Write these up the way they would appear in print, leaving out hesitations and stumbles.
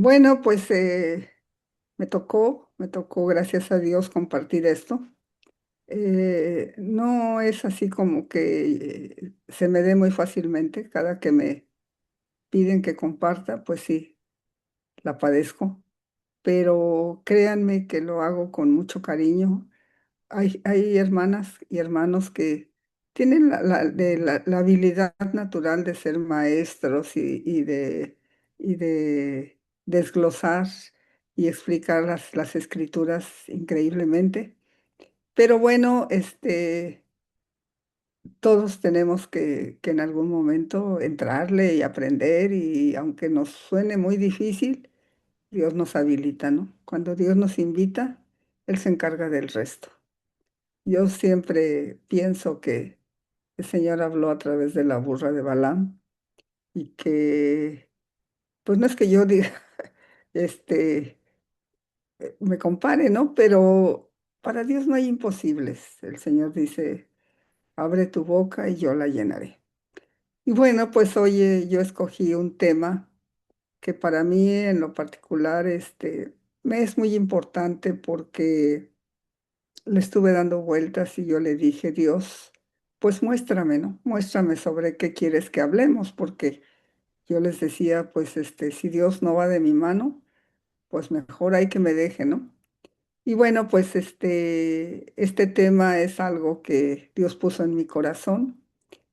Bueno, pues me tocó, gracias a Dios, compartir esto. No es así como que se me dé muy fácilmente. Cada que me piden que comparta, pues sí, la padezco. Pero créanme que lo hago con mucho cariño. Hay hermanas y hermanos que tienen la habilidad natural de ser maestros y de desglosar y explicar las escrituras increíblemente. Pero bueno, todos tenemos que en algún momento entrarle y aprender, y aunque nos suene muy difícil, Dios nos habilita, ¿no? Cuando Dios nos invita, Él se encarga del resto. Yo siempre pienso que el Señor habló a través de la burra de Balaam y que, pues no es que yo diga, este, me compare, ¿no? Pero para Dios no hay imposibles. El Señor dice, abre tu boca y yo la llenaré. Y bueno, pues oye, yo escogí un tema que para mí en lo particular, me es muy importante porque le estuve dando vueltas y yo le dije, Dios, pues muéstrame, ¿no? Muéstrame sobre qué quieres que hablemos, porque yo les decía, pues si Dios no va de mi mano, pues mejor hay que me deje, ¿no? Y bueno, pues este tema es algo que Dios puso en mi corazón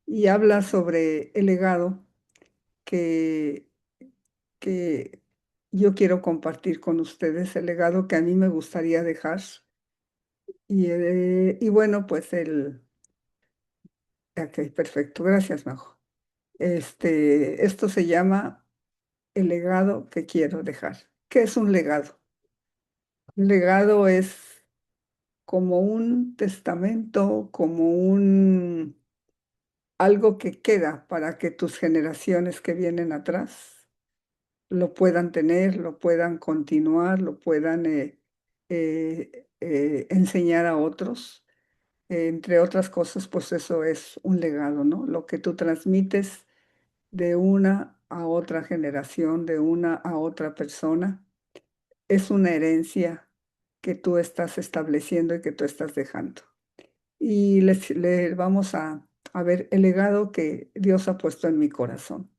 y habla sobre el legado que, que yo quiero compartir con ustedes, el legado que a mí me gustaría dejar. Y bueno, pues ok, perfecto, gracias, Majo. Esto se llama el legado que quiero dejar. ¿Qué es un legado? Un legado es como un testamento, como un algo que queda para que tus generaciones que vienen atrás lo puedan tener, lo puedan continuar, lo puedan enseñar a otros. Entre otras cosas, pues eso es un legado, ¿no? Lo que tú transmites de una a otra generación, de una a otra persona, es una herencia que tú estás estableciendo y que tú estás dejando. Y le vamos a ver el legado que Dios ha puesto en mi corazón.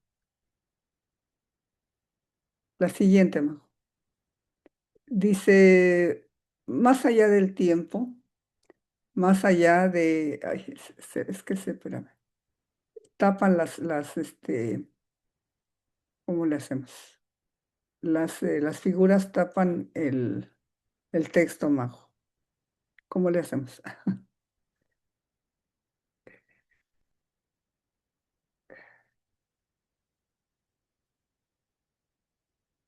La siguiente, Majo. Dice, más allá del tiempo, más allá de, ay, es que se, espérame, tapan ¿cómo le hacemos? Las figuras tapan el texto, Majo. ¿Cómo le hacemos?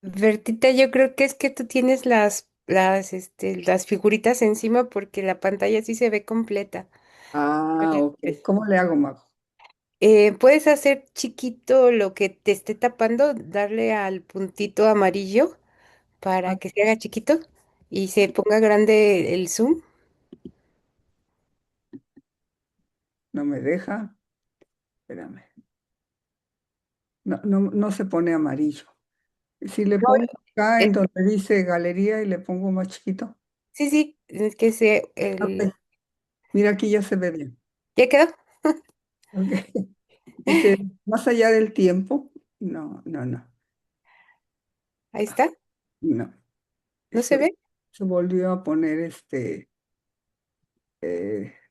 Bertita, yo creo que es que tú tienes las figuritas encima porque la pantalla sí se ve completa. Ah, Para- ok. ¿Cómo le hago, Majo? Puedes hacer chiquito lo que te esté tapando, darle al puntito amarillo Ah, para que se haga chiquito y se ponga grande el zoom. no me deja. Espérame. No, no, no se pone amarillo. Si le No, pongo acá en es- donde dice galería y le pongo más chiquito. sí, sí, es que se Ok. Mira, aquí ya se ve bien. ¿ya quedó? Ok. Dice, más allá del tiempo. No, no, no, Ahí está, no. ¿no se Se, ve? se volvió a poner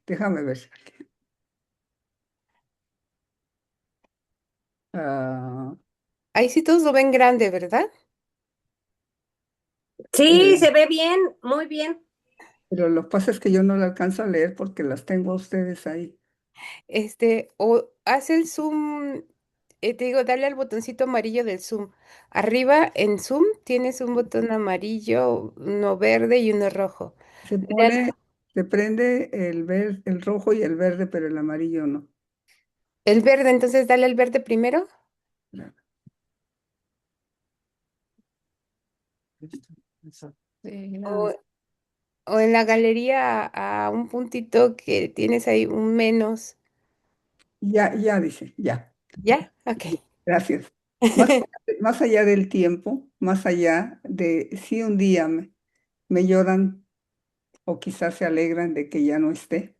déjame ver. Ah, Ahí sí todos lo ven grande, ¿verdad? eh, Sí, se ve bien, muy bien. pero lo que pasa es que yo no lo alcanzo a leer porque las tengo a ustedes ahí. O haz el zoom, te digo, dale al botoncito amarillo del zoom. Arriba en zoom tienes un botón amarillo, uno verde y uno rojo. Se Dale pone, se prende el rojo y el verde, pero el amarillo no. el verde, entonces dale al verde primero. Ya, esto, eso. Sí, nada O, más. o en la galería a un puntito que tienes ahí un menos. Ya, ya dice, ya. ¿Ya? Ok. Gracias. Más, más allá del tiempo, más allá de si un día me lloran o quizás se alegran de que ya no esté,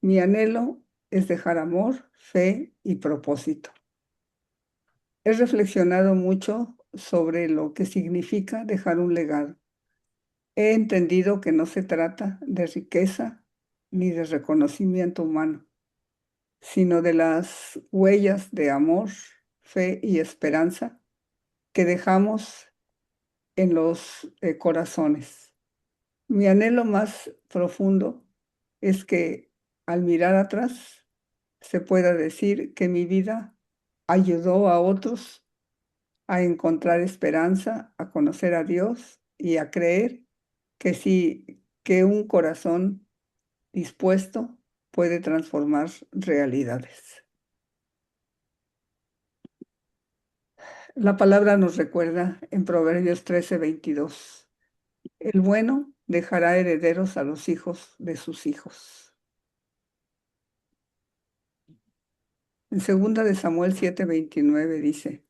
mi anhelo es dejar amor, fe y propósito. He reflexionado mucho sobre lo que significa dejar un legado. He entendido que no se trata de riqueza ni de reconocimiento humano, sino de las huellas de amor, fe y esperanza que dejamos en los corazones. Mi anhelo más profundo es que al mirar atrás se pueda decir que mi vida ayudó a otros a encontrar esperanza, a conocer a Dios y a creer que sí, que un corazón dispuesto puede transformar realidades. La palabra nos recuerda en Proverbios 13:22: el bueno dejará herederos a los hijos de sus hijos. En segunda de Samuel 7:29 dice: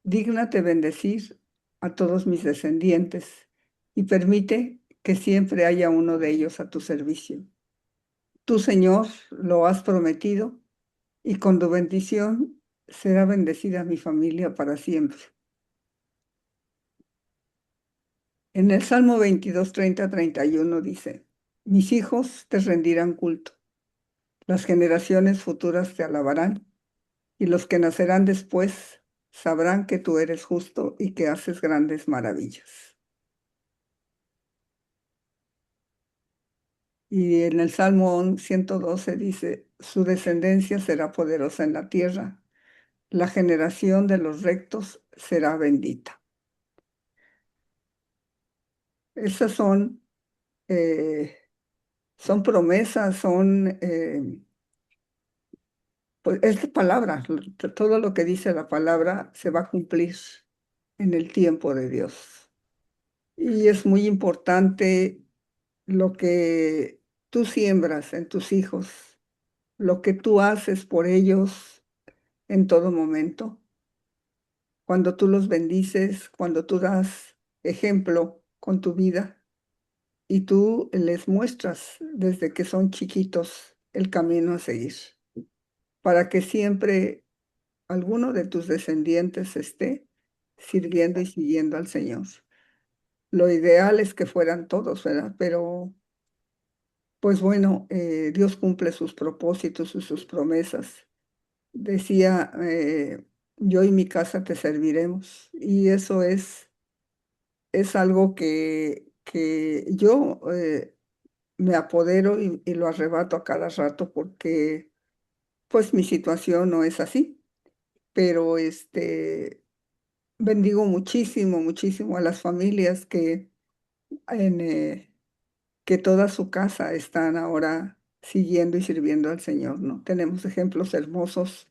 dígnate bendecir a todos mis descendientes y permite que siempre haya uno de ellos a tu servicio. Tú, Señor, lo has prometido y con tu bendición será bendecida mi familia para siempre. En el Salmo 22, 30, 31 dice: mis hijos te rendirán culto, las generaciones futuras te alabarán, y los que nacerán después sabrán que tú eres justo y que haces grandes maravillas. Y en el Salmo 112 dice: su descendencia será poderosa en la tierra, la generación de los rectos será bendita. Esas eh, son promesas, pues es la palabra, todo lo que dice la palabra se va a cumplir en el tiempo de Dios. Y es muy importante lo que tú siembras en tus hijos, lo que tú haces por ellos en todo momento. Cuando tú los bendices, cuando tú das ejemplo con tu vida y tú les muestras desde que son chiquitos el camino a seguir, para que siempre alguno de tus descendientes esté sirviendo y siguiendo al Señor. Lo ideal es que fueran todos, ¿verdad? Pero, pues bueno, Dios cumple sus propósitos y sus promesas. Decía, yo y mi casa te serviremos. Y eso es algo que yo me apodero y lo arrebato a cada rato porque, pues, mi situación no es así. Pero bendigo muchísimo, muchísimo a las familias en, eh, que toda su casa están ahora siguiendo y sirviendo al Señor, ¿no? Tenemos ejemplos hermosos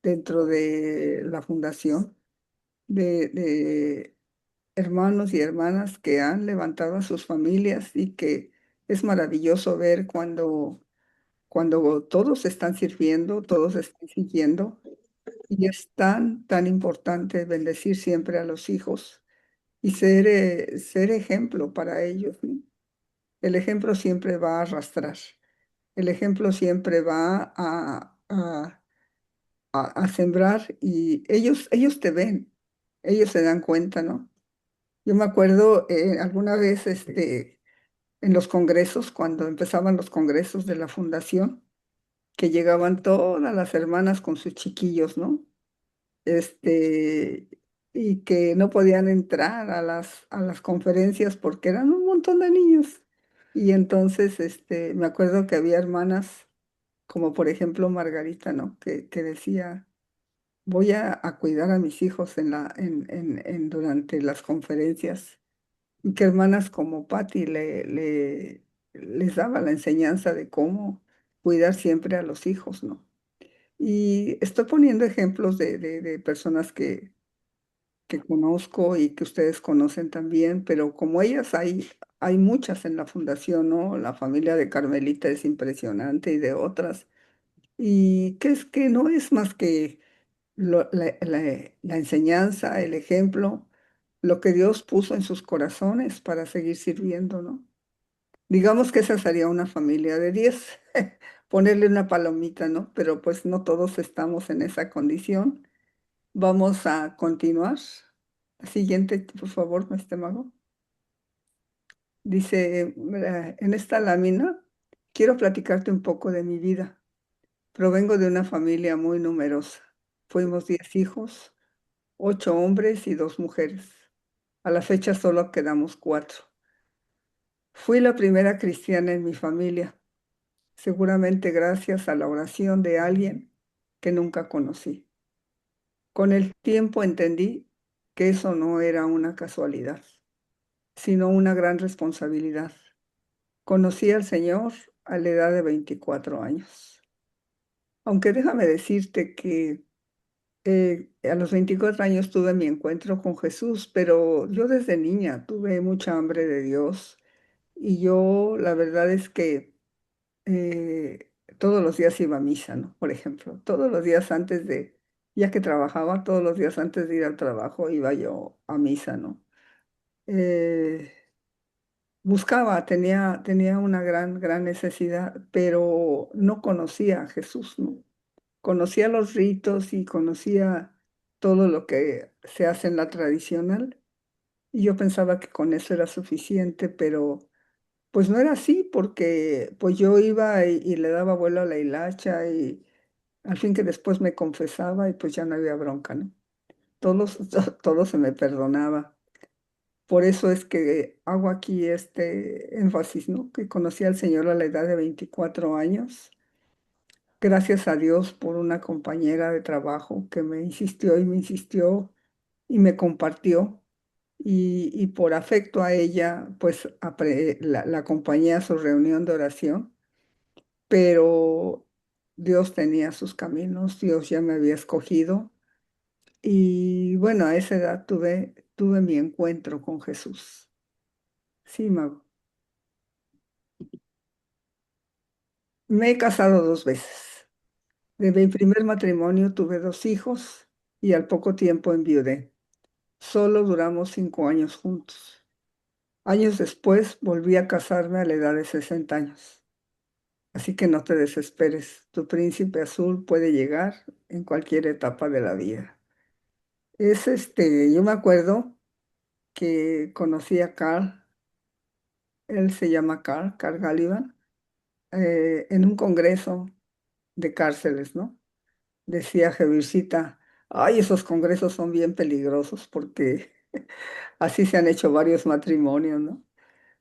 dentro de la fundación de hermanos y hermanas que han levantado a sus familias y que es maravilloso ver cuando todos están sirviendo, todos están siguiendo. Y es tan, tan importante bendecir siempre a los hijos y ser ejemplo para ellos, ¿no? El ejemplo siempre va a arrastrar, el ejemplo siempre va a sembrar y ellos te ven, ellos se dan cuenta, ¿no? Yo me acuerdo alguna vez en los congresos, cuando empezaban los congresos de la fundación, que llegaban todas las hermanas con sus chiquillos, ¿no? este, y que no podían entrar a las conferencias porque eran un montón de niños. Y entonces, me acuerdo que había hermanas, como por ejemplo Margarita, ¿no? Que decía, voy a cuidar a mis hijos durante las conferencias. Y que hermanas como Patti les daba la enseñanza de cómo cuidar siempre a los hijos, ¿no? Y estoy poniendo ejemplos de personas que conozco y que ustedes conocen también, pero como ellas hay muchas en la fundación, ¿no? La familia de Carmelita es impresionante y de otras. Y que es que no es más que la enseñanza, el ejemplo, lo que Dios puso en sus corazones para seguir sirviendo, ¿no? Digamos que esa sería una familia de 10, ponerle una palomita, ¿no? Pero pues no todos estamos en esa condición. Vamos a continuar. Siguiente, por favor, maestro Mago. Dice, en esta lámina quiero platicarte un poco de mi vida. Provengo de una familia muy numerosa. Fuimos 10 hijos, 8 hombres y 2 mujeres. A la fecha solo quedamos 4. Fui la primera cristiana en mi familia, seguramente gracias a la oración de alguien que nunca conocí. Con el tiempo entendí que eso no era una casualidad, sino una gran responsabilidad. Conocí al Señor a la edad de 24 años. Aunque déjame decirte que a los 24 años tuve mi encuentro con Jesús, pero yo desde niña tuve mucha hambre de Dios y yo la verdad es que todos los días iba a misa, ¿no? Por ejemplo, todos los días antes de, ya que trabajaba, todos los días antes de ir al trabajo iba yo a misa, ¿no? Eh, Buscaba, tenía una gran necesidad, pero no conocía a Jesús, ¿no? Conocía los ritos y conocía todo lo que se hace en la tradicional, y yo pensaba que con eso era suficiente, pero pues no era así, porque pues yo iba y le daba vuelo a la hilacha y al fin que después me confesaba y pues ya no había bronca, ¿no? Todos, todo se me perdonaba. Por eso es que hago aquí este énfasis, ¿no? Que conocí al Señor a la edad de 24 años. Gracias a Dios por una compañera de trabajo que me insistió y me compartió. Y por afecto a ella, pues la acompañé a su reunión de oración, pero Dios tenía sus caminos, Dios ya me había escogido. Y bueno, a esa edad tuve mi encuentro con Jesús. Sí, Mago. Me he casado 2 veces. De mi primer matrimonio tuve 2 hijos y al poco tiempo enviudé. Solo duramos 5 años juntos. Años después volví a casarme a la edad de 60 años. Así que no te desesperes. Tu príncipe azul puede llegar en cualquier etapa de la vida. Yo me acuerdo que conocí a Carl, él se llama Carl Gallivan, en un congreso de cárceles, ¿no? Decía Javircita, ay, esos congresos son bien peligrosos porque así se han hecho varios matrimonios, ¿no?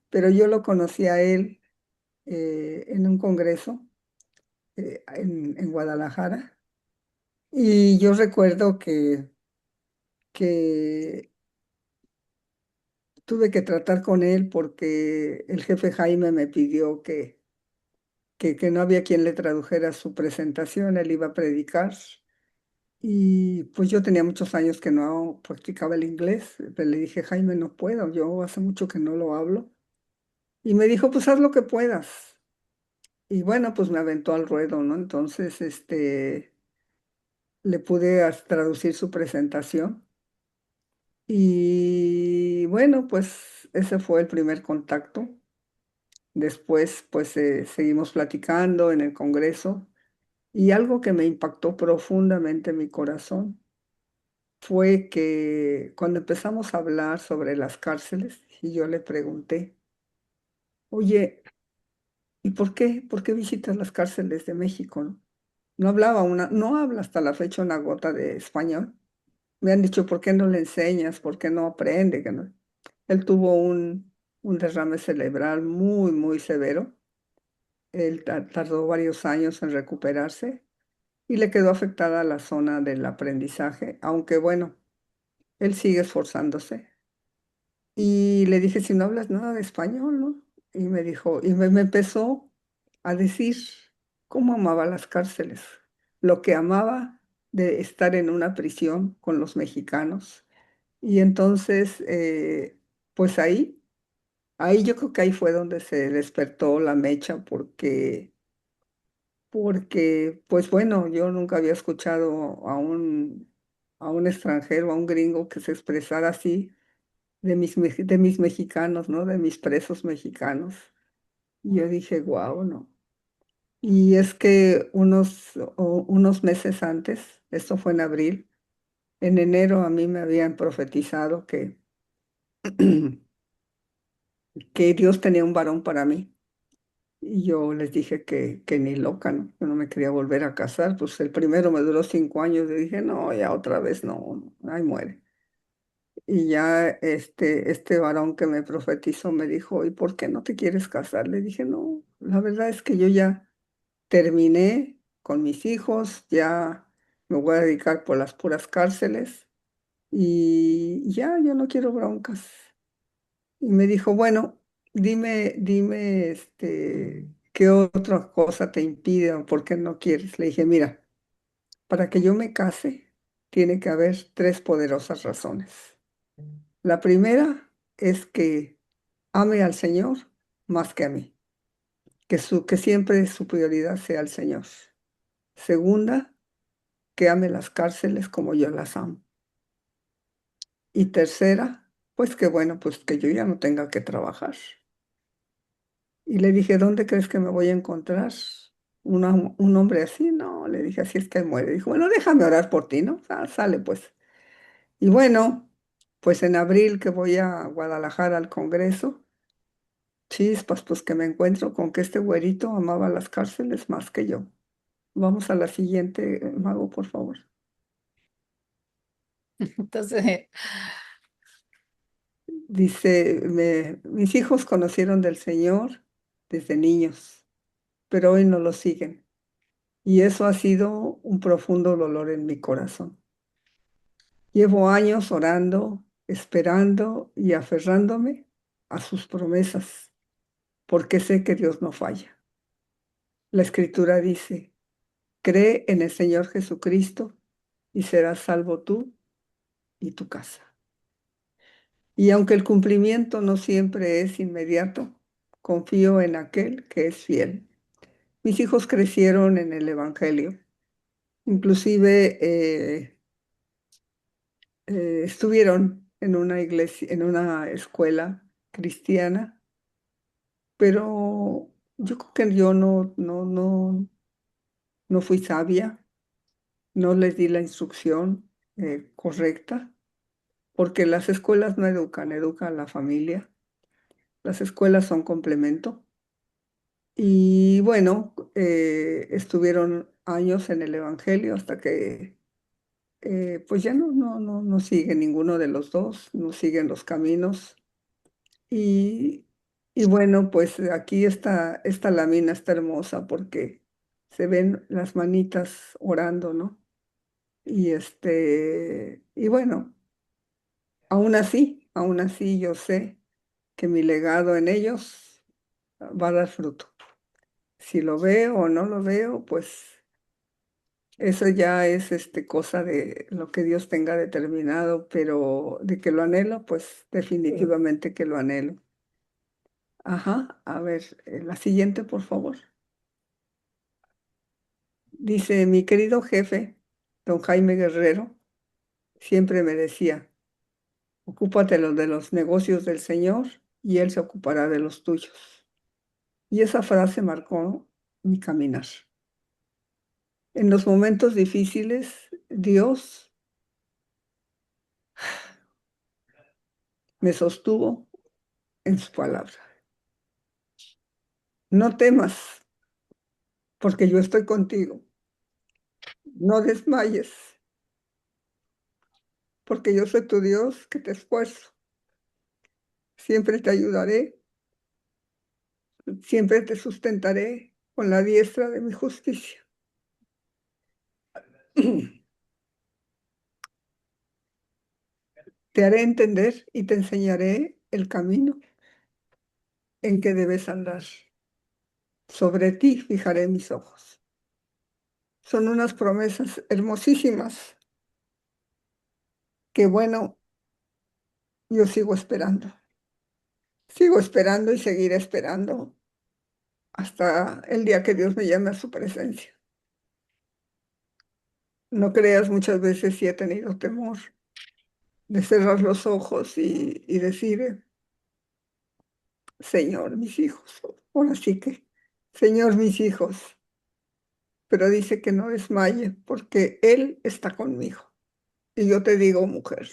Pero yo lo conocí a él en un congreso en Guadalajara y yo recuerdo que tuve que tratar con él porque el jefe Jaime me pidió que no había quien le tradujera su presentación, él iba a predicar. Y pues yo tenía muchos años que no practicaba el inglés, pero le dije, Jaime, no puedo, yo hace mucho que no lo hablo. Y me dijo, pues haz lo que puedas. Y bueno, pues me aventó al ruedo, ¿no? Entonces, le pude traducir su presentación. Y bueno, pues ese fue el primer contacto. Después, pues seguimos platicando en el Congreso. Y algo que me impactó profundamente en mi corazón fue que cuando empezamos a hablar sobre las cárceles, y yo le pregunté, oye, ¿y por qué? ¿Por qué visitas las cárceles de México? No habla hasta la fecha una gota de español. Me han dicho, ¿por qué no le enseñas? ¿Por qué no aprende? Que no. Él tuvo un derrame cerebral muy severo. Él tardó varios años en recuperarse y le quedó afectada la zona del aprendizaje, aunque bueno, él sigue esforzándose. Y le dije, si no hablas nada de español, ¿no? Y me dijo, me empezó a decir cómo amaba las cárceles, lo que amaba de estar en una prisión con los mexicanos. Y entonces, pues ahí yo creo que ahí fue donde se despertó la mecha, porque porque, pues bueno, yo nunca había escuchado a un extranjero, a un gringo que se expresara así de mis mexicanos, ¿no? De mis presos mexicanos. Y yo dije, wow, ¿no? Y es que unos meses antes, esto fue en abril, en enero a mí me habían profetizado que Dios tenía un varón para mí. Y yo les dije que ni loca, ¿no? Yo no me quería volver a casar. Pues el primero me duró 5 años. Y dije, no, ya otra vez no, no, ahí muere. Y ya este varón que me profetizó me dijo, ¿y por qué no te quieres casar? Le dije, no, la verdad es que yo ya terminé con mis hijos, ya me voy a dedicar por las puras cárceles y ya, yo no quiero broncas. Y me dijo, bueno, dime, ¿qué otra cosa te impide o por qué no quieres? Le dije, mira, para que yo me case, tiene que haber tres poderosas razones. La primera es que ame al Señor más que a mí, que siempre su prioridad sea el Señor. Segunda, que ame las cárceles como yo las amo. Y tercera, pues que bueno, pues que yo ya no tenga que trabajar. Y le dije, ¿dónde crees que me voy a encontrar un hombre así? No, le dije, así es que muere. Dijo, bueno, déjame orar por ti, ¿no? Sale pues. Y bueno, pues en abril que voy a Guadalajara al Congreso, chispas, pues que me encuentro con que este güerito amaba las cárceles más que yo. Vamos a la siguiente, Mago, por favor. Entonces, Dice, mis hijos conocieron del Señor desde niños, pero hoy no lo siguen. Y eso ha sido un profundo dolor en mi corazón. Llevo años orando, esperando y aferrándome a sus promesas, porque sé que Dios no falla. La Escritura dice, cree en el Señor Jesucristo y serás salvo tú y tu casa. Y aunque el cumplimiento no siempre es inmediato, confío en aquel que es fiel. Mis hijos crecieron en el Evangelio, inclusive estuvieron en una iglesia, en una escuela cristiana, pero yo creo que yo no fui sabia, no les di la instrucción correcta, porque las escuelas no educan, educan a la familia. Las escuelas son complemento. Y bueno, estuvieron años en el Evangelio hasta que pues ya no sigue ninguno de los dos, no siguen los caminos. Y, y bueno, pues aquí esta lámina está hermosa porque se ven las manitas orando, ¿no? Y bueno, aún así yo sé que mi legado en ellos va a dar fruto. Si lo veo o no lo veo, pues eso ya es cosa de lo que Dios tenga determinado, pero de que lo anhelo, pues definitivamente que lo anhelo. Ajá, a ver, la siguiente, por favor. Dice, mi querido jefe, don Jaime Guerrero, siempre me decía, ocúpate de los negocios del Señor y Él se ocupará de los tuyos. Y esa frase marcó mi caminar. En los momentos difíciles, Dios me sostuvo en su palabra. No temas, porque yo estoy contigo. No desmayes, porque yo soy tu Dios que te esfuerzo. Siempre te ayudaré, siempre te sustentaré con la diestra de mi justicia. Te haré entender y te enseñaré el camino en que debes andar. Sobre ti fijaré mis ojos. Son unas promesas hermosísimas que, bueno, yo sigo esperando. Sigo esperando y seguiré esperando hasta el día que Dios me llame a su presencia. No creas, muchas veces sí he tenido temor de cerrar los ojos y decir, Señor, mis hijos, ahora sí que, Señor, mis hijos, pero dice que no desmaye porque Él está conmigo. Y yo te digo, mujer,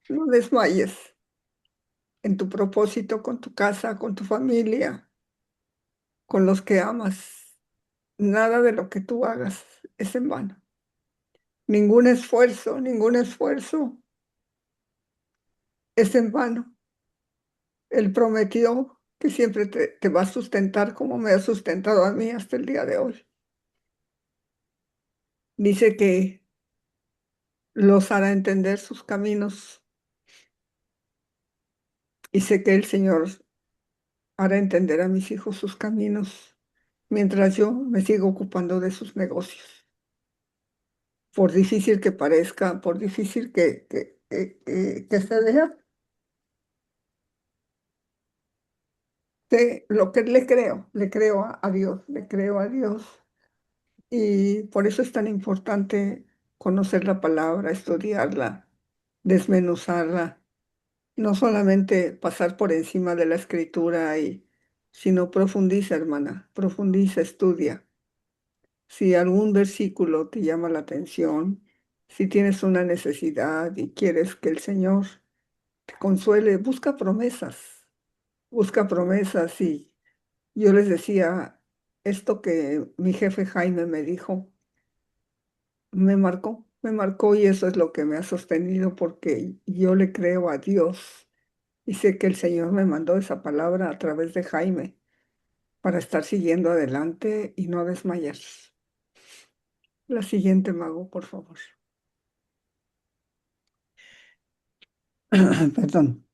no desmayes en tu propósito con tu casa, con tu familia, con los que amas. Nada de lo que tú hagas es en vano. Ningún esfuerzo es en vano. Él prometió que siempre te va a sustentar como me ha sustentado a mí hasta el día de hoy. Dice que los hará entender sus caminos y sé que el Señor hará entender a mis hijos sus caminos mientras yo me sigo ocupando de sus negocios. Por difícil que parezca, por difícil que se vea, sé lo que le creo a Dios, le creo a Dios. Y por eso es tan importante conocer la palabra, estudiarla, desmenuzarla, no solamente pasar por encima de la escritura sino profundiza, hermana, profundiza, estudia. Si algún versículo te llama la atención, si tienes una necesidad y quieres que el Señor te consuele, busca promesas. Y yo les decía, esto que mi jefe Jaime me dijo, me marcó y eso es lo que me ha sostenido porque yo le creo a Dios y sé que el Señor me mandó esa palabra a través de Jaime para estar siguiendo adelante y no desmayar. La siguiente, mago, por favor. Perdón.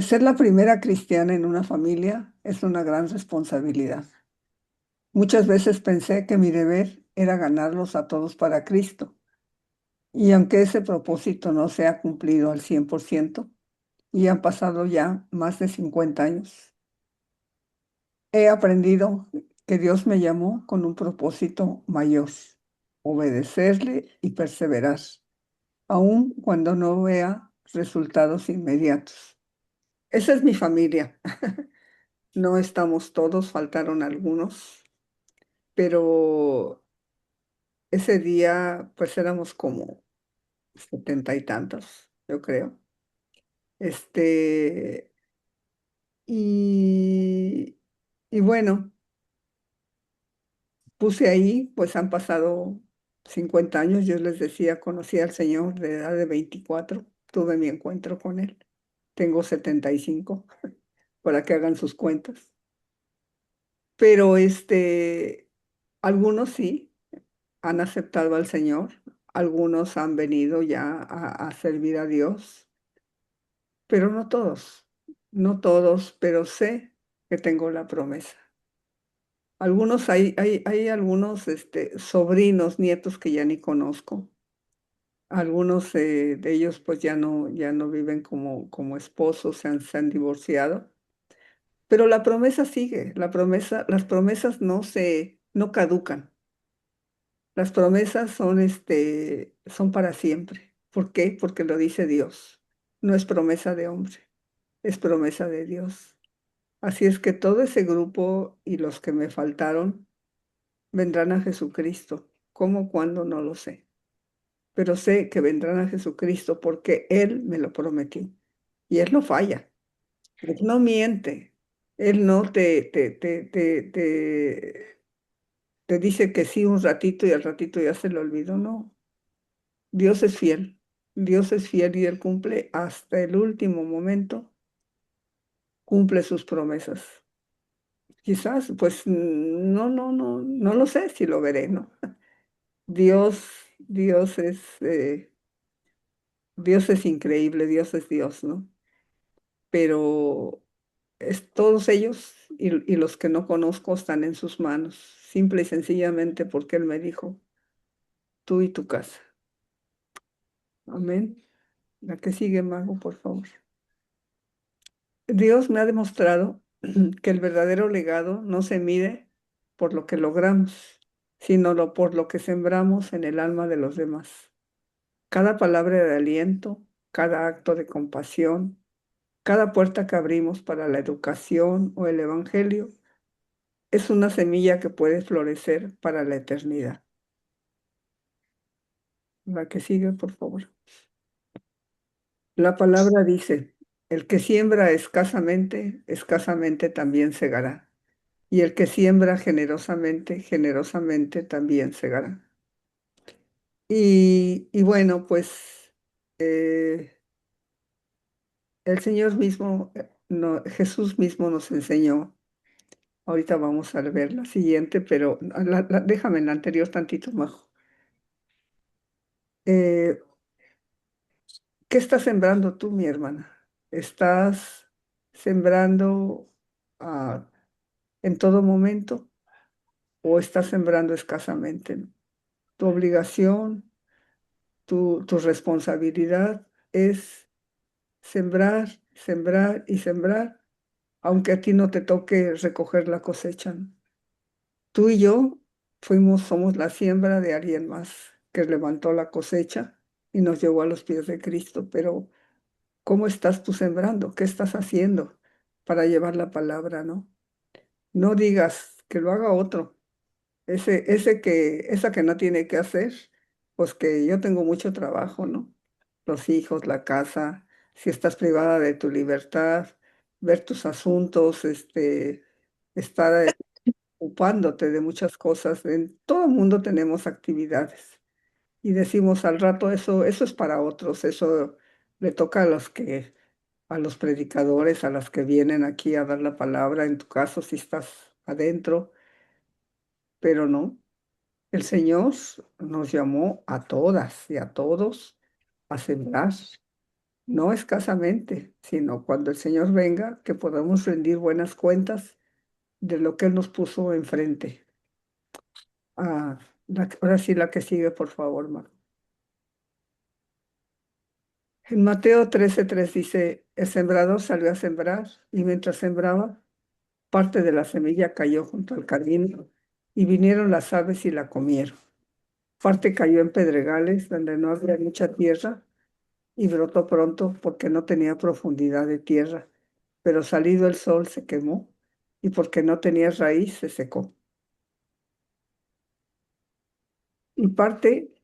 Ser la primera cristiana en una familia es una gran responsabilidad. Muchas veces pensé que mi deber era ganarlos a todos para Cristo, y aunque ese propósito no se ha cumplido al 100%, y han pasado ya más de 50 años, he aprendido que Dios me llamó con un propósito mayor: obedecerle y perseverar, aun cuando no vea resultados inmediatos. Esa es mi familia. No estamos todos, faltaron algunos, pero ese día pues éramos como 70 y tantos, yo creo. Este, y, y bueno, puse ahí, pues han pasado 50 años, yo les decía, conocí al Señor de edad de 24, tuve mi encuentro con Él, tengo 75, para que hagan sus cuentas, pero algunos sí han aceptado al Señor, algunos han venido ya a servir a Dios, pero no todos, no todos, pero sé que tengo la promesa. Algunos, hay algunos sobrinos, nietos que ya ni conozco. Algunos de ellos pues ya no viven como esposos, se han divorciado. Pero la promesa sigue, las promesas no caducan. Las promesas son para siempre. ¿Por qué? Porque lo dice Dios. No es promesa de hombre, es promesa de Dios. Así es que todo ese grupo y los que me faltaron vendrán a Jesucristo. ¿Cómo, cuándo? No lo sé. Pero sé que vendrán a Jesucristo porque Él me lo prometió. Y Él no falla. Él no miente. Él no te dice que sí un ratito y al ratito ya se lo olvidó. No. Dios es fiel. Dios es fiel y Él cumple hasta el último momento, cumple sus promesas. Quizás, pues no lo sé si lo veré, ¿no? Dios, Dios es, eh, Dios es increíble, Dios es Dios, ¿no? Pero todos ellos y los que no conozco están en sus manos, simple y sencillamente porque Él me dijo, tú y tu casa. Amén. La que sigue, mago, por favor. Dios me ha demostrado que el verdadero legado no se mide por lo que logramos, sino por lo que sembramos en el alma de los demás. Cada palabra de aliento, cada acto de compasión, cada puerta que abrimos para la educación o el evangelio es una semilla que puede florecer para la eternidad. La que sigue, por favor. La palabra dice, el que siembra escasamente, escasamente también segará. Y el que siembra generosamente, generosamente también segará. Y bueno, pues eh, el Señor mismo, no, Jesús mismo nos enseñó. Ahorita vamos a ver la siguiente, pero déjame en la anterior tantito más. Eh, ¿Qué estás sembrando tú, mi hermana? ¿Estás sembrando ah, en todo momento o estás sembrando escasamente? Tu obligación, tu responsabilidad es sembrar, sembrar y sembrar, aunque a ti no te toque recoger la cosecha, ¿no? Tú y yo somos la siembra de alguien más que levantó la cosecha y nos llevó a los pies de Cristo, pero ¿cómo estás tú sembrando? ¿Qué estás haciendo para llevar la palabra, no? No digas que lo haga otro. Esa que no tiene que hacer, pues que yo tengo mucho trabajo, ¿no? Los hijos, la casa, si estás privada de tu libertad, ver tus asuntos, estar ocupándote de muchas cosas. En todo el mundo tenemos actividades y decimos al rato eso es para otros, eso le toca a los predicadores, a los que vienen aquí a dar la palabra, en tu caso si estás adentro, pero no. El Señor nos llamó a todas y a todos a sembrar, no escasamente, sino cuando el Señor venga, que podamos rendir buenas cuentas de lo que Él nos puso enfrente. Ahora sí, la que sigue, por favor, Mar. En Mateo 13:3 dice, el sembrador salió a sembrar y mientras sembraba, parte de la semilla cayó junto al camino y vinieron las aves y la comieron. Parte cayó en pedregales donde no había mucha tierra y brotó pronto porque no tenía profundidad de tierra, pero salido el sol se quemó y porque no tenía raíz se secó. Y parte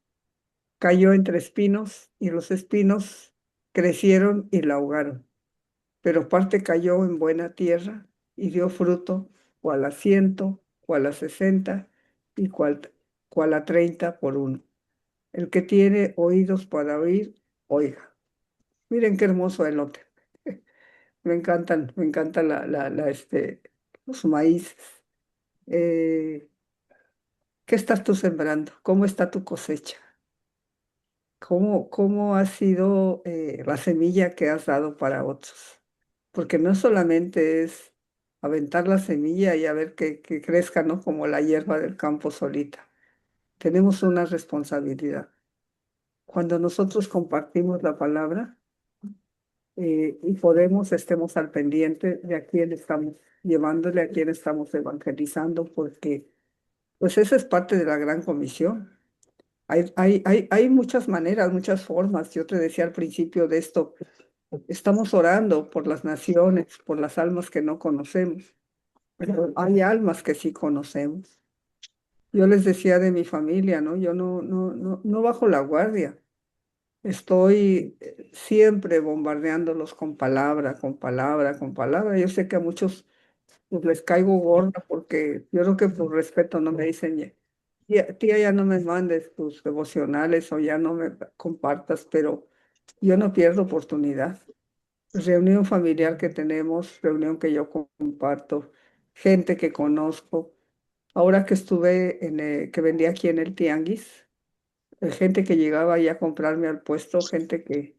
cayó entre espinos y los espinos crecieron y la ahogaron, pero parte cayó en buena tierra y dio fruto, cual a 100, cual a 60 y cual a 30 por uno. El que tiene oídos para oír, oiga. Miren qué hermoso elote. Me encantan los maíces. Eh, ¿Qué estás tú sembrando? ¿Cómo está tu cosecha? ¿Cómo ha sido la semilla que has dado para otros? Porque no solamente es aventar la semilla y a ver que crezca, ¿no? Como la hierba del campo solita. Tenemos una responsabilidad. Cuando nosotros compartimos la palabra y podemos, estemos al pendiente de a quién estamos llevándole, a quién estamos evangelizando, porque pues esa es parte de la gran comisión. Hay muchas maneras, muchas formas. Yo te decía al principio de esto, estamos orando por las naciones, por las almas que no conocemos, pero hay almas que sí conocemos. Yo les decía de mi familia, ¿no? Yo no bajo la guardia. Estoy siempre bombardeándolos con palabra, con palabra, con palabra. Yo sé que a muchos pues, les caigo gorda porque yo creo que por respeto no me dicen, tía, ya no me mandes tus devocionales o ya no me compartas, pero yo no pierdo oportunidad. Reunión familiar que tenemos, reunión que yo comparto, gente que conozco. Ahora que estuve que vendía aquí en el Tianguis, gente que llegaba ahí a comprarme al puesto, gente que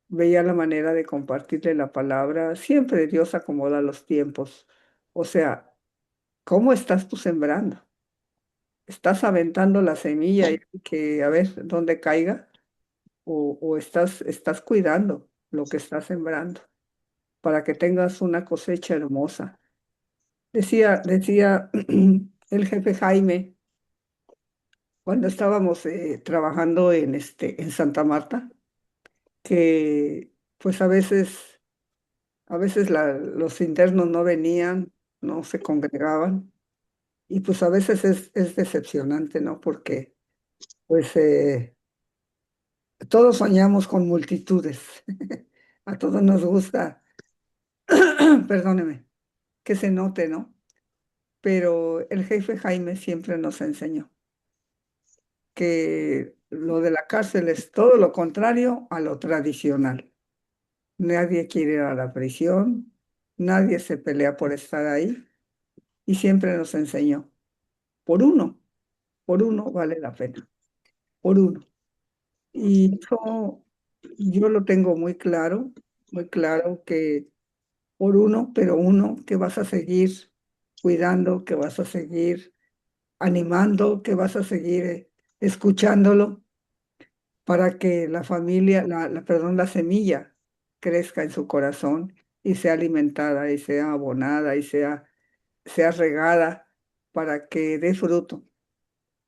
veía la manera de compartirle la palabra. Siempre Dios acomoda los tiempos. O sea, ¿cómo estás tú sembrando? ¿Estás aventando la semilla y que a ver dónde caiga? ¿O estás cuidando lo que estás sembrando? para que tengas una cosecha hermosa. Decía el jefe Jaime, cuando estábamos trabajando en Santa Marta, que pues a veces los internos no venían, no se congregaban, y pues a veces es decepcionante, ¿no? Porque pues todos soñamos con multitudes. A todos nos gusta, perdóneme, que se note, ¿no? Pero el jefe Jaime siempre nos enseñó que lo de la cárcel es todo lo contrario a lo tradicional. Nadie quiere ir a la prisión, nadie se pelea por estar ahí y siempre nos enseñó, por uno, por uno vale la pena, por uno. Y eso yo lo tengo muy claro que por uno, pero uno que vas a seguir cuidando, que vas a seguir animando, que vas a seguir escuchándolo para que la familia, perdón, la semilla crezca en su corazón y sea alimentada y sea abonada y sea regada para que dé fruto.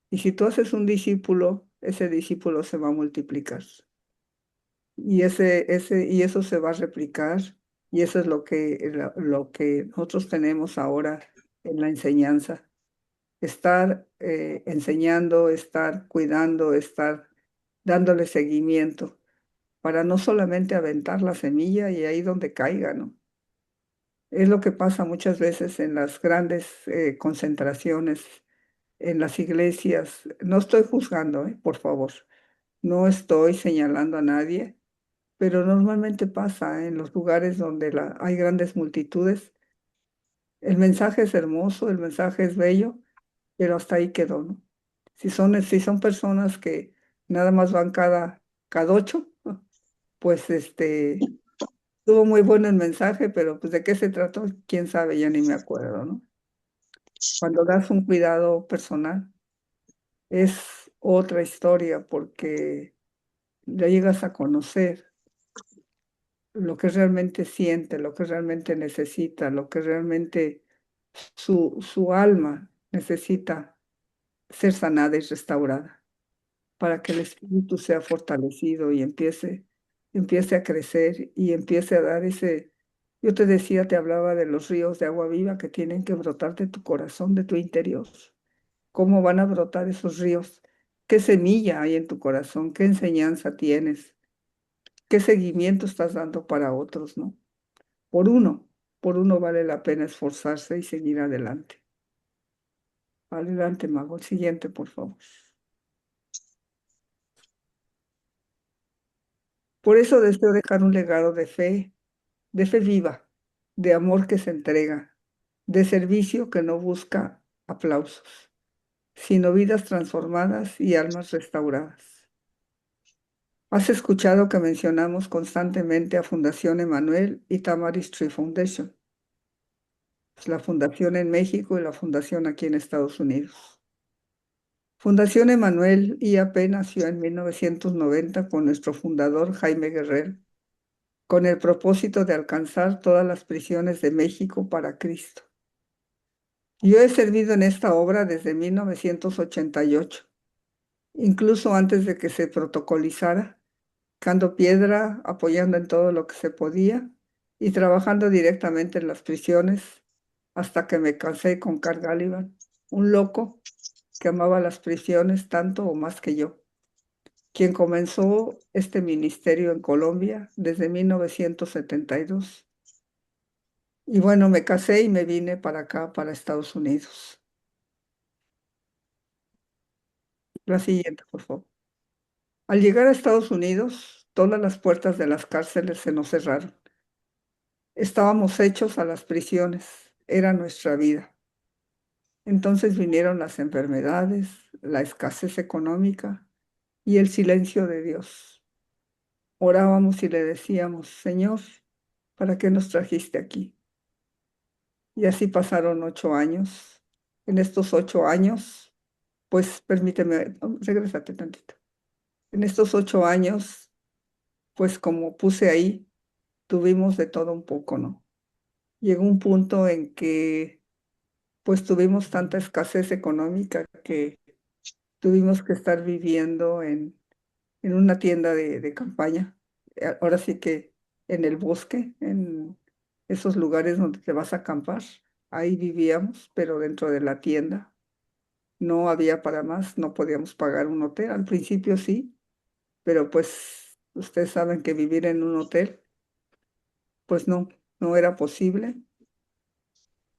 Y si tú haces un discípulo, ese discípulo se va a multiplicar. Y eso se va a replicar, y eso es lo que nosotros tenemos ahora en la enseñanza. Estar enseñando, estar cuidando, estar dándole seguimiento, para no solamente aventar la semilla y ahí donde caiga, ¿no? Es lo que pasa muchas veces en las grandes concentraciones, en las iglesias. No estoy juzgando, por favor. No estoy señalando a nadie, pero normalmente pasa en los lugares donde hay grandes multitudes. El mensaje es hermoso, el mensaje es bello, pero hasta ahí quedó, ¿no? Si son personas que nada más van cada ocho, pues estuvo muy bueno el mensaje, pero pues de qué se trató, quién sabe, ya ni me acuerdo, ¿no? Cuando das un cuidado personal, es otra historia porque ya llegas a conocer lo que realmente siente, lo que realmente necesita, lo que realmente su alma necesita ser sanada y restaurada para que el espíritu sea fortalecido y empiece a crecer y empiece a dar yo te decía, te hablaba de los ríos de agua viva que tienen que brotar de tu corazón, de tu interior. ¿Cómo van a brotar esos ríos? ¿Qué semilla hay en tu corazón? ¿Qué enseñanza tienes? ¿Qué seguimiento estás dando para otros, no? Por uno, por uno vale la pena esforzarse y seguir adelante. Adelante, Mago. El siguiente, por favor. Por eso deseo dejar un legado de fe viva, de amor que se entrega, de servicio que no busca aplausos, sino vidas transformadas y almas restauradas. Has escuchado que mencionamos constantemente a Fundación Emanuel y Tamaris Tree Foundation, es la fundación en México y la fundación aquí en Estados Unidos. Fundación Emanuel IAP nació en 1990 con nuestro fundador Jaime Guerrero, con el propósito de alcanzar todas las prisiones de México para Cristo. Yo he servido en esta obra desde 1988, incluso antes de que se protocolizara, dando piedra, apoyando en todo lo que se podía y trabajando directamente en las prisiones hasta que me casé con Carl Gallivan, un loco que amaba las prisiones tanto o más que yo, quien comenzó este ministerio en Colombia desde 1972. Y bueno, me casé y me vine para acá, para Estados Unidos. La siguiente, por favor. Al llegar a Estados Unidos, todas las puertas de las cárceles se nos cerraron. Estábamos hechos a las prisiones, era nuestra vida. Entonces vinieron las enfermedades, la escasez económica y el silencio de Dios. Orábamos y le decíamos, Señor, ¿para qué nos trajiste aquí? Y así pasaron 8 años. En estos 8 años, pues permíteme, regrésate tantito. En estos 8 años, pues como puse ahí, tuvimos de todo un poco, ¿no? Llegó un punto en que pues tuvimos tanta escasez económica que tuvimos que estar viviendo en una tienda de campaña. Ahora sí que en el bosque, en esos lugares donde te vas a acampar, ahí vivíamos, pero dentro de la tienda. No había para más, no podíamos pagar un hotel. Al principio sí, pero pues ustedes saben que vivir en un hotel, pues no, no era posible.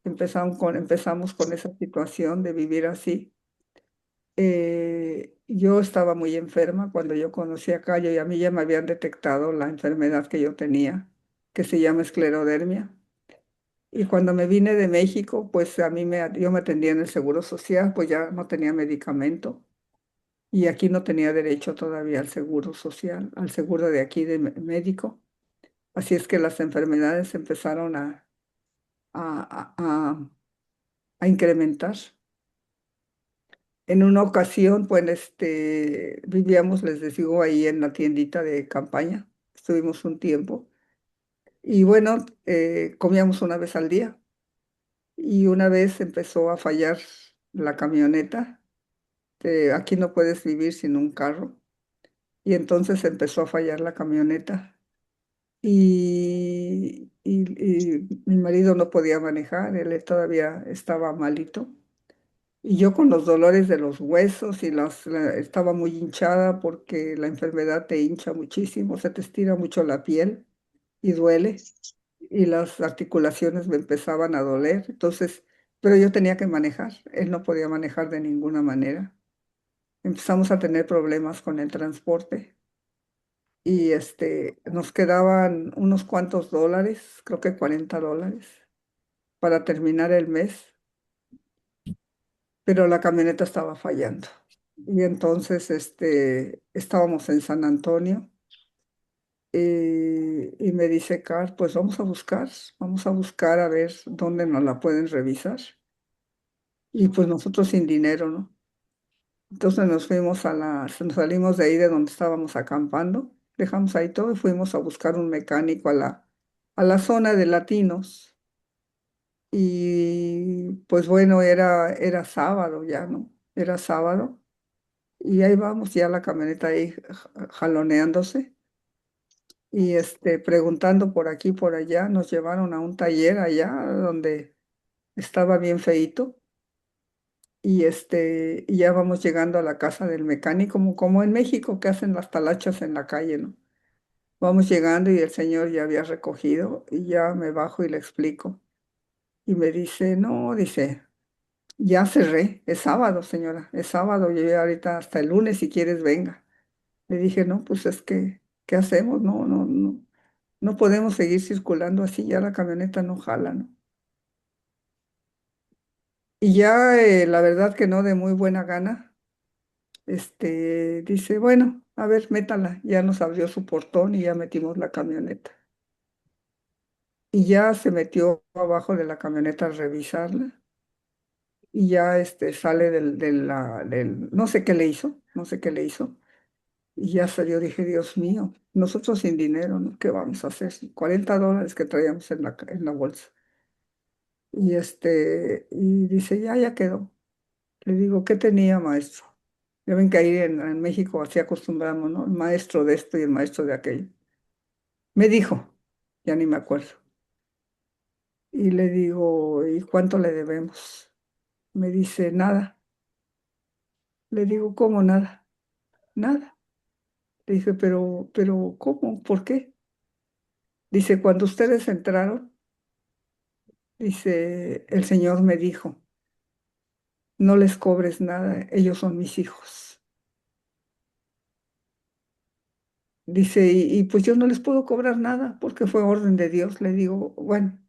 Empezamos con esa situación de vivir así. Yo estaba muy enferma cuando yo conocí a Cayo y a mí ya me habían detectado la enfermedad que yo tenía, que se llama esclerodermia. Y cuando me vine de México, pues yo me atendía en el Seguro Social, pues ya no tenía medicamento y aquí no tenía derecho todavía al Seguro Social, al seguro de aquí de médico. Así es que las enfermedades empezaron a, a, a a incrementar. En una ocasión, pues, vivíamos, les digo, ahí en la tiendita de campaña. Estuvimos un tiempo. Y bueno, comíamos una vez al día. Y una vez empezó a fallar la camioneta. Aquí no puedes vivir sin un carro. Y entonces empezó a fallar la camioneta. Y mi marido no podía manejar, él todavía estaba malito. Y yo con los dolores de los huesos y estaba muy hinchada porque la enfermedad te hincha muchísimo, se te estira mucho la piel y duele y las articulaciones me empezaban a doler. Entonces, pero yo tenía que manejar, él no podía manejar de ninguna manera. Empezamos a tener problemas con el transporte y nos quedaban unos cuantos dólares, creo que $40 para terminar el mes, pero la camioneta estaba fallando. Y entonces estábamos en San Antonio y me dice Car, pues vamos a buscar a ver dónde nos la pueden revisar. Y pues nosotros sin dinero, ¿no? Entonces nos salimos de ahí de donde estábamos acampando, dejamos ahí todo y fuimos a buscar un mecánico a la zona de Latinos. Y pues bueno, era sábado ya, ¿no? Era sábado. Y ahí vamos, ya la camioneta ahí jaloneándose y preguntando por aquí, por allá, nos llevaron a un taller allá donde estaba bien feíto y ya vamos llegando a la casa del mecánico, como en México que hacen las talachas en la calle, ¿no? Vamos llegando y el señor ya había recogido y ya me bajo y le explico. Y me dice, no, dice, ya cerré, es sábado, señora, es sábado, yo ya ahorita hasta el lunes si quieres venga. Le dije, no, pues es que, ¿qué hacemos? No, no, no, no podemos seguir circulando así, ya la camioneta no jala, ¿no? Y ya la verdad que no, de muy buena gana, dice, bueno, a ver, métala. Ya nos abrió su portón y ya metimos la camioneta. Y ya se metió abajo de la camioneta a revisarla y ya sale no sé qué le hizo, no sé qué le hizo. Y ya salió, dije, Dios mío, nosotros sin dinero, ¿no? ¿Qué vamos a hacer? $40 que traíamos en la bolsa. Y dice, ya quedó. Le digo, ¿qué tenía, maestro? Ya ven que ahí en México así acostumbramos, ¿no? El maestro de esto y el maestro de aquello. Me dijo, ya ni me acuerdo. Y le digo, ¿y cuánto le debemos? Me dice, nada. Le digo, ¿cómo nada? Nada. Le dije, pero, ¿cómo? ¿Por qué? Dice, cuando ustedes entraron, dice, el Señor me dijo, no les cobres nada, ellos son mis hijos. Dice, y pues yo no les puedo cobrar nada porque fue orden de Dios. Le digo, bueno,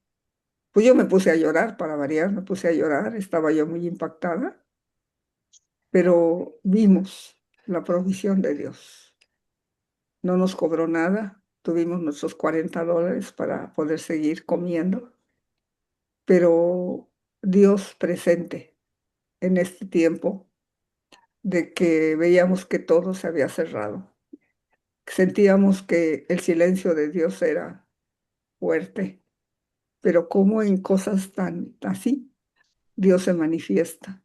pues yo me puse a llorar para variar, me puse a llorar, estaba yo muy impactada, pero vimos la provisión de Dios. No nos cobró nada, tuvimos nuestros $40 para poder seguir comiendo, pero Dios presente en este tiempo de que veíamos que todo se había cerrado. Sentíamos que el silencio de Dios era fuerte, pero cómo en cosas tan así Dios se manifiesta.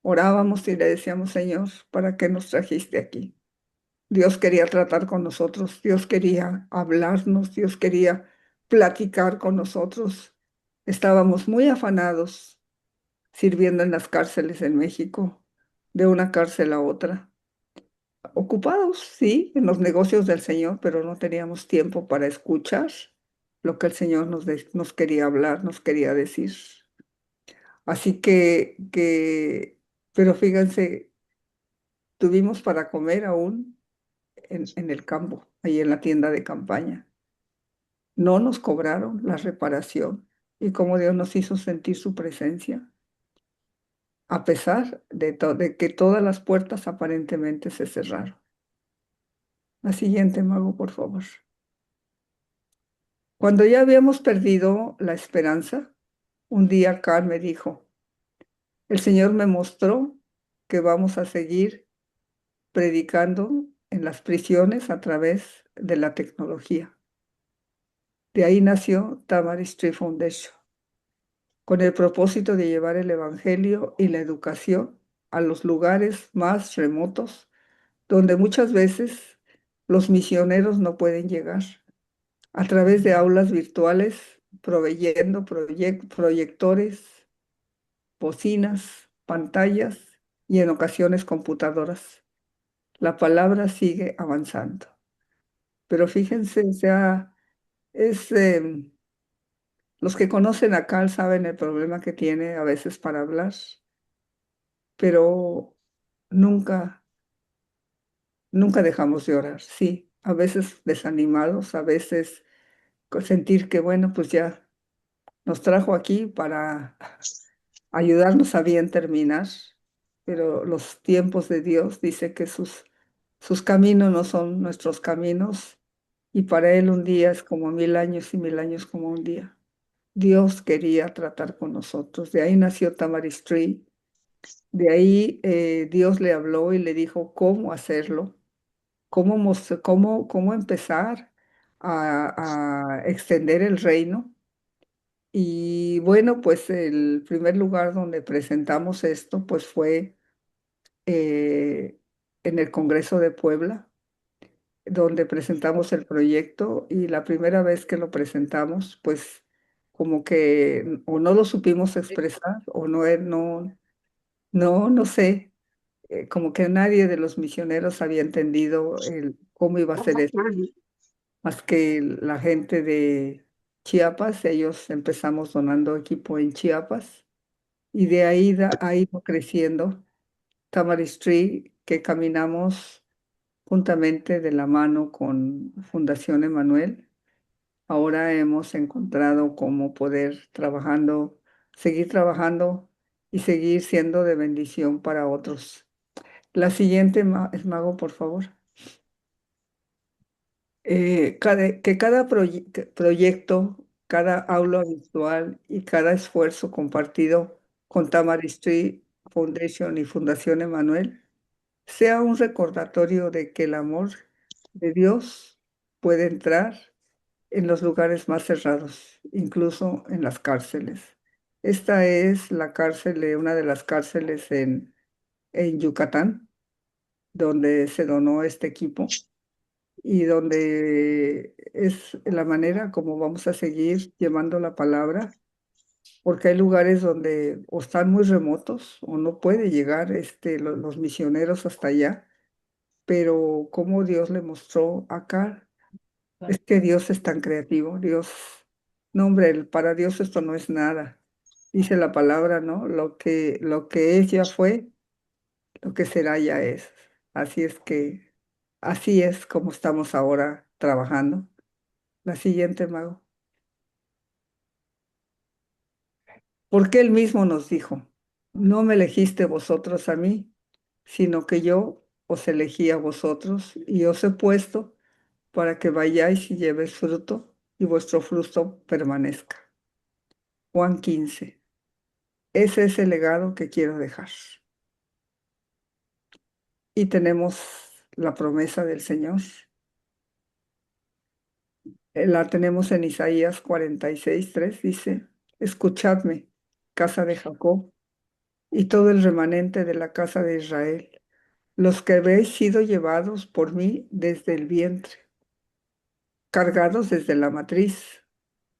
Orábamos y le decíamos, Señor, ¿para qué nos trajiste aquí? Dios quería tratar con nosotros, Dios quería hablarnos, Dios quería platicar con nosotros. Estábamos muy afanados sirviendo en las cárceles en México, de una cárcel a otra. Ocupados, sí, en los negocios del Señor, pero no teníamos tiempo para escuchar lo que el Señor nos quería hablar, nos quería decir. Así pero fíjense, tuvimos para comer aún en el campo, ahí en la tienda de campaña. No nos cobraron la reparación y cómo Dios nos hizo sentir su presencia, a pesar de que todas las puertas aparentemente se cerraron. La siguiente, mago, por favor. Cuando ya habíamos perdido la esperanza, un día Carl me dijo, el Señor me mostró que vamos a seguir predicando en las prisiones a través de la tecnología. De ahí nació Tamar Street Foundation, con el propósito de llevar el Evangelio y la educación a los lugares más remotos, donde muchas veces los misioneros no pueden llegar, a través de aulas virtuales, proveyendo proyectores, bocinas, pantallas y en ocasiones computadoras. La palabra sigue avanzando. Pero fíjense, o sea, es, los que conocen a Cal saben el problema que tiene a veces para hablar, pero nunca, nunca dejamos de orar. Sí, a veces desanimados, a veces sentir que, bueno, pues ya nos trajo aquí para ayudarnos a bien terminar, pero los tiempos de Dios dice que sus caminos no son nuestros caminos y para Él un día es como 1000 años y 1000 años como un día. Dios quería tratar con nosotros. De ahí nació Tamaristry. De ahí Dios le habló y le dijo cómo hacerlo, cómo empezar a extender el reino. Y bueno, pues el primer lugar donde presentamos esto, pues fue eh, en el Congreso de Puebla, donde presentamos el proyecto y la primera vez que lo presentamos, pues como que o no lo supimos expresar o no sé, como que nadie de los misioneros había entendido cómo iba a ser eso, más que la gente de Chiapas, ellos empezamos donando equipo en Chiapas y de ahí ha ido creciendo Tamaristry, que caminamos juntamente de la mano con Fundación Emanuel. Ahora hemos encontrado cómo poder seguir trabajando y seguir siendo de bendición para otros. La siguiente, Mago, por favor. Que cada proyecto, cada aula virtual y cada esfuerzo compartido con Tamaristry Foundation y Fundación Emanuel sea un recordatorio de que el amor de Dios puede entrar en los lugares más cerrados, incluso en las cárceles. Esta es la cárcel, una de las cárceles en Yucatán, donde se donó este equipo y donde es la manera como vamos a seguir llevando la palabra, porque hay lugares donde o están muy remotos o no puede llegar los misioneros hasta allá, pero como Dios le mostró acá, es que Dios es tan creativo, Dios, no hombre, para Dios esto no es nada. Dice la palabra, ¿no? Lo que es ya fue, lo que será ya es. Así es que, así es como estamos ahora trabajando. La siguiente, Mago. Porque Él mismo nos dijo, no me elegiste vosotros a mí, sino que yo os elegí a vosotros y os he puesto para que vayáis y llevéis fruto y vuestro fruto permanezca. Juan 15. Ese es el legado que quiero dejar. Y tenemos la promesa del Señor La tenemos en Isaías 46:3, dice, escuchadme, casa de Jacob, y todo el remanente de la casa de Israel, los que habéis sido llevados por mí desde el vientre, cargados desde la matriz,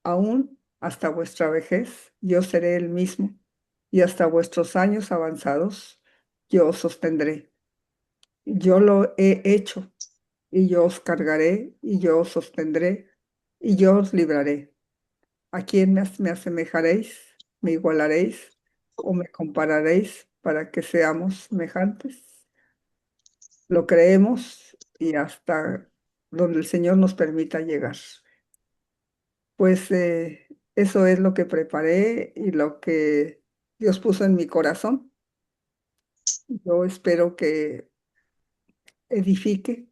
aún hasta vuestra vejez, yo seré el mismo, y hasta vuestros años avanzados, yo os sostendré. Yo lo he hecho, y yo os cargaré, y yo os sostendré, y yo os libraré. ¿A quién me asemejaréis? ¿Me igualaréis? ¿O me compararéis para que seamos semejantes? Lo creemos y hasta donde el Señor nos permita llegar. Pues eso es lo que preparé y lo que Dios puso en mi corazón. Yo espero que edifique